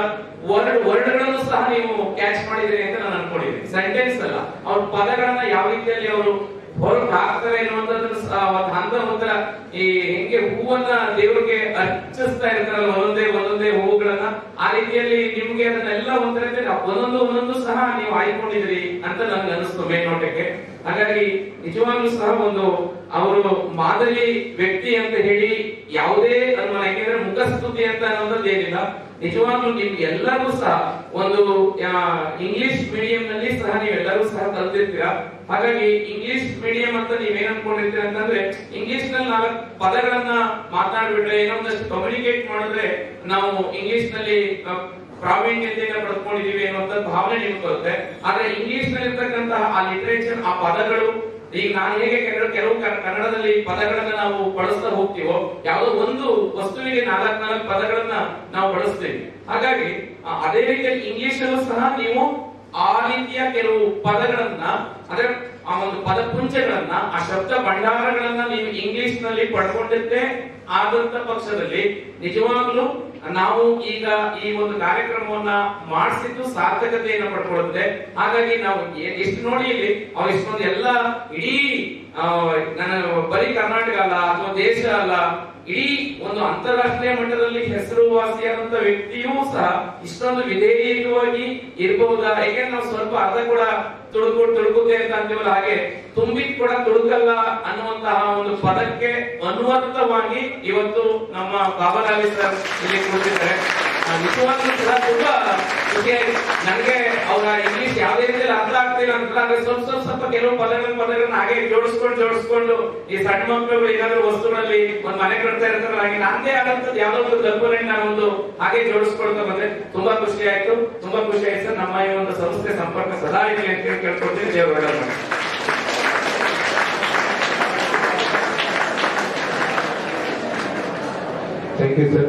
ವರ್ಡ್ಗಳನ್ನು ಸಹ ನೀವು ಕ್ಯಾಚ್ ಮಾಡಿದಿರಿ ಅಂತ ನಾನು ಅನ್ಕೊಂಡಿದ್ದೀನಿ. ಸೆಂಟೆನ್ಸ್ ಅಲ್ಲ, ಅವ್ರ ಪದಗಳನ್ನ ಯಾವ ರೀತಿಯಲ್ಲಿ ಅವರು ಹೊರಗೆ ಹಾಕ್ತಾರೆ ಅನ್ನುವಂಥದ್ದನ್ನ ಹಂತ ಒಂಥರ ಈ ಹೆಂಗೆ ಹೂವನ್ನ ದೇವರಿಗೆ ಅರ್ಚಿಸ್ತಾ ಇರ್ತಾರಲ್ಲ ಒಂದೊಂದೇ ಹೂವುಗಳನ್ನ, ಆ ರೀತಿಯಲ್ಲಿ ನಿಮ್ಗೆ ಅದನ್ನೆಲ್ಲ ಒಂದೊಂದು ಸಹ ನೀವು ಆಯ್ಕೊಂಡಿದ್ರಿ ಅಂತ ನನ್ಗೆ ಅನಿಸ್ತು ಮೇಲ್ನೋಟಕ್ಕೆ. ಹಾಗಾಗಿ ನಿಜವಾಗ್ಲೂ ಸಹ ಒಂದು ಅವರು ಮಾದರಿ ವ್ಯಕ್ತಿ ಅಂತ ಹೇಳಿ ಯಾವುದೇ ಅನುಮಾನ, ಯಾಕೆಂದ್ರೆ ಮುಖಸ್ತುತಿ ಅಂತ ಅನ್ನೋದು ಏನಿಲ್ಲ. ನಿಜವಾಗ್ಲೂ ನಿಮ್ಗೆ ಎಲ್ಲರೂ ಸಹ ಒಂದು ಇಂಗ್ಲಿಷ್ ಮೀಡಿಯಂ ನಲ್ಲಿ ಸಹ ನೀವೆಲ್ಲರೂ ಸಹ ಕಲ್ತಿರ್ತೀರಾ. ಹಾಗಾಗಿ ಇಂಗ್ಲಿಷ್ ಮೀಡಿಯಂ ಅಂತ ನೀವೇನ್ ಅನ್ಕೊಂಡಿರ್ತೀರ ಅಂತಂದ್ರೆ ಇಂಗ್ಲಿಷ್ ನಲ್ಲಿ 4 ಪದಗಳನ್ನ ಮಾತನಾಡ್ಬಿಟ್ರೆ, ಏನೋ ಒಂದಷ್ಟು ಕಮ್ಯುನಿಕೇಟ್ ಮಾಡಿದ್ರೆ ನಾವು ಇಂಗ್ಲಿಷ್ ನಲ್ಲಿ ಪ್ರಾವೀಣ್ಯತೆಯನ್ನ ಪಡ್ಕೊಂಡಿದೀವಿ ಅನ್ನುವಂತ ಭಾವನೆ ನಿಮ್ಗೆ ಬರುತ್ತೆ. ಆದ್ರೆ ಇಂಗ್ಲಿಷ್ ನಲ್ಲಿ ಇರ್ತಕ್ಕಂತಹ ಆ ಲಿಟರೇಚರ್, ಆ ಪದಗಳು, ಈಗ ನಾನು ಹೇಗೆ ಕೆಲವು ಕನ್ನಡದಲ್ಲಿ ಪದಗಳನ್ನ ನಾವು ಬಳಸ್ತಾ ಹೋಗ್ತೀವೋ, ಯಾವುದೋ ಒಂದು ವಸ್ತುವಿಗೆ 4 ಪದಗಳನ್ನ ನಾವು ಬಳಸ್ತೀವಿ. ಹಾಗಾಗಿ ಅದೇ ರೀತಿಯಲ್ಲಿ ಇಂಗ್ಲಿಷ್ ಅಲ್ಲೂ ಸಹ ನೀವು ಆ ರೀತಿಯ ಕೆಲವು ಪದಗಳನ್ನ, ಅಂದ್ರೆ ಆ ಒಂದು ಪದಪುಂಜಗಳನ್ನ, ಆ ಶಬ್ದ ಭಂಡಾರಗಳನ್ನ ನೀವು ಇಂಗ್ಲಿಷ್ ನಲ್ಲಿ ಪಡ್ಕೊಂಡಿದ್ದೆ ಆದಂತ ಪಕ್ಷದಲ್ಲಿ ನಿಜವಾಗ್ಲೂ ನಾವು ಈಗ ಈ ಒಂದು ಕಾರ್ಯಕ್ರಮವನ್ನ ಮಾಡಿಸಿದ್ದು ಸಾರ್ಥಕತೆಯನ್ನ ಪಡ್ಕೊಳ್ಳುತ್ತೆ. ಹಾಗಾಗಿ ನಾವು ಎಷ್ಟು ನೋಡಿ ಇಲ್ಲಿ ಅವ್ರು ಇಷ್ಟೊಂದು ಎಲ್ಲ ಇಡೀ ನನ್ನ ಬರೀ ಕರ್ನಾಟಕ ಅಲ್ಲ ಅಥವಾ ದೇಶ ಅಲ್ಲ, ಇಡೀ ಒಂದು ಅಂತಾರಾಷ್ಟ್ರೀಯ ಮಟ್ಟದಲ್ಲಿ ಹೆಸರುವಾಸಿಯಾದಂತ ವ್ಯಕ್ತಿಯೂ ಸಹ ಇಷ್ಟೊಂದು ವಿಧೇಯವಾಗಿ ಇರಬಹುದಾ? ಯಾಕೆಂದ್ರೆ ನಾವು ಸ್ವಲ್ಪ ಅರ್ಧ ಕೂಡ ತುಳುಕುತ್ತೆ ಅಂತ ಅಂತೀವಲ್ಲ, ಹಾಗೆ ತುಂಬಿದ್ ಕೂಡ ತುಳುಕಲ್ಲ ಅನ್ನುವಂತಹ ಒಂದು ಪದಕ್ಕೆ ಅನುವರ್ತವಾಗಿ ಇವತ್ತು ನಮ್ಮ ಬಾಬರ್ ಅಲಿ ಸರ್ ಇಲ್ಲಿ ಕೂತಿದ್ದಾರೆ. ನಿಜವಾಗ್ಲೂ ಕೂಡ ತುಂಬಾ ಖುಷಿಯಾಗಿ ನನಗೆ ಅವರ ಇಂಗ್ಲಿಷ್ ಯಾವುದೇ ರೀತಿಯಲ್ಲಿ ಅರ್ಥ ಆಗ್ತಿಲ್ಲ ಅಂತ, ಆದ್ರೆ ಸ್ವಲ್ಪ ಕೆಲವು ಪದಗಳನ್ನ ಹಾಗೆ ಜೋಡಿಸ್ಕೊಂಡು ಈ ಸಣ್ಣ ಮಕ್ಕಳು ಏನಾದ್ರು ವಸ್ತುಗಳಲ್ಲಿ ಒಂದು ಮನೆ ಕಟ್ತಾ ಇರ್ತಾರಲ್ಲ, ಹಾಗೆ ನಂದೇ ಆದಂತದ್ದು ಯಾವ್ದೋ ಒಂದು ಕಲ್ಪನೆ ನಾನೊಂದು ಹಾಗೆ ಜೋಡಿಸ್ಕೊಳ್ತಾ ಬಂದ್ರೆ ತುಂಬಾ ಖುಷಿ ಆಯ್ತು ಸರ್. ನಮ್ಮ ಈ ಒಂದು ಸಂಸ್ಥೆ ಸಂಪರ್ಕ ಸದಾ ಇರಲಿ ಅಂತ ಕೇಳ್ಕೊಳ್ತೀನಿ. ದೇವರ Thank you, sir.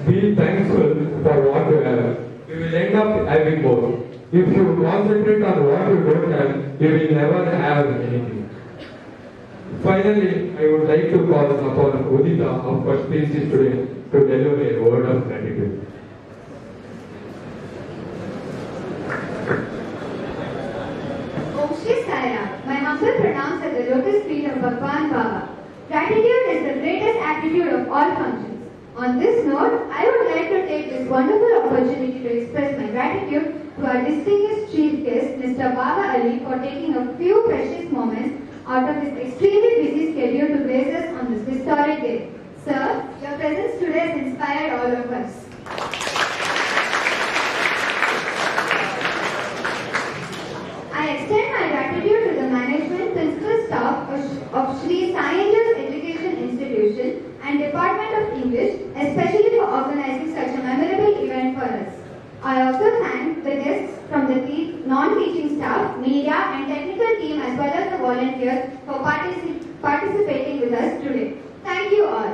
Be thankful for what you have. You will end up having more. If you concentrate on what you don't have, you will never have anything. Finally, I would like to call upon Udita, our first PhD student, to deliver a word of gratitude. Om Shri Sai Ram. My humble pranams at the lotus feet of Bhagwan Baba. Gratitude is the greatest attitude of all functions. On this note, I would like to take this wonderful opportunity to express my gratitude to our distinguished chief guest, Mr. Baba Ali, for taking a few precious moments out of his extremely busy schedule to grace us on this historic day. Sir, your presence today has inspired all of us. I extend my gratitude to the management, principal staff of Sri Sai Angel's Education Institution and Department of English, especially for organizing such a memorable event for us. I also thank the guests from the non-teaching staff, media and technical team as well as the volunteers for participating with us today. Thank you all.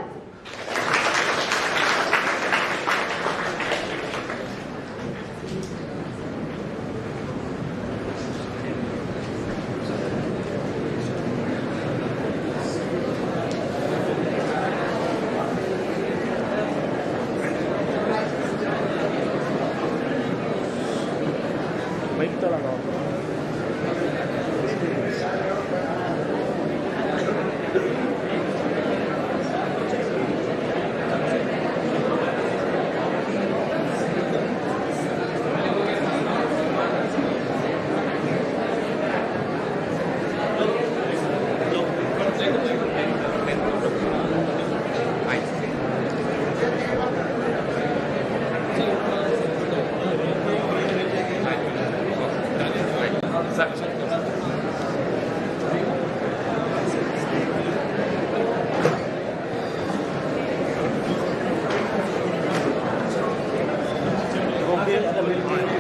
Okay.